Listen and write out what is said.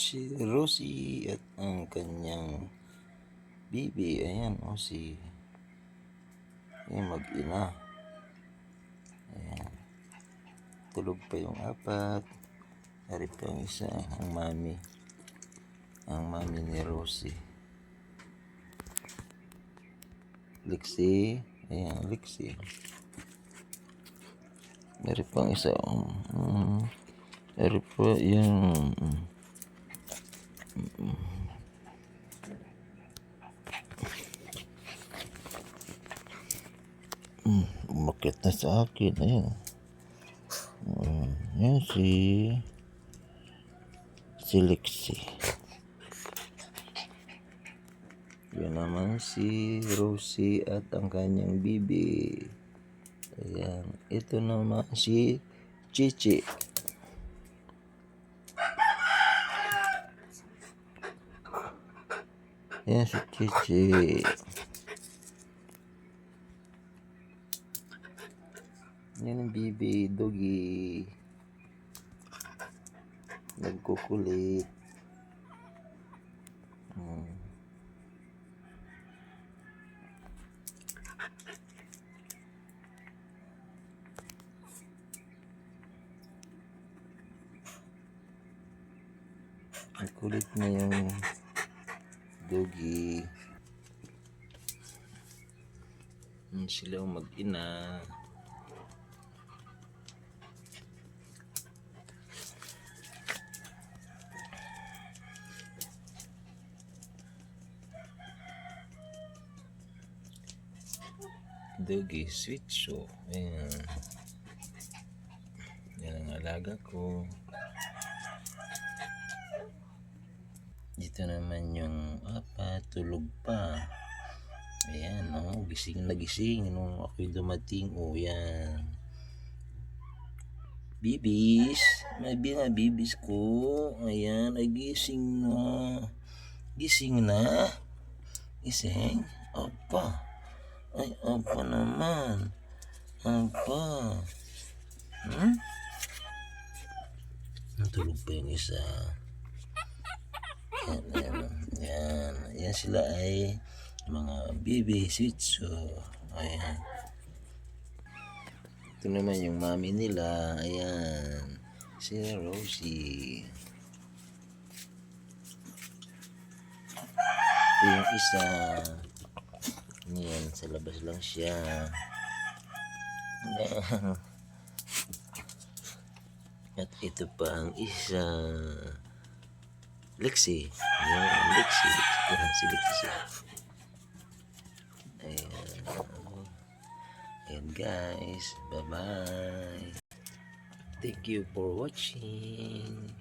si Rosie at ang kanyang bibi. Ayan o, si mag-ina. Ayan, tulog pa yung apat. Dari pa yung isa, ang mami ni Rosie. Lexi, ayan, Lexi. Dari pa yung isa, dari pa yung umakit na sa akin. Ayan. Yan si Lexi. Yan naman si Rosie at ang kanyang bibi. Ayan. Ito naman si Chichi. Yan si Chichi. Yan ang bibi, doggy. Nagkukulit. Ang kulit na yung doggy. Sila mag-ina. Doggy, sweet show. Ayan. Yan ang alaga ko. Dito naman yung apat, tulog pa. Ayan, gising na gising nung ako'y dumating. Yan. Bibis, may mga bibis ko. Ayan, ay gising na. Gising na. Gising. Opa. Ay, opa naman. Opa. Natulog pa yung isa. Yan sila ay mga baby shih tzu. Ayan. Ito naman yung mami nila. Ayan, si Rosie. Ito yung isa. Ayan, sa labas lang siya. Ayan. At ito pa ang isa. Lexi. Ayan, Lexi. Ayan, si Lexi. Ayan. Ayan guys. Bye-bye. Thank you for watching.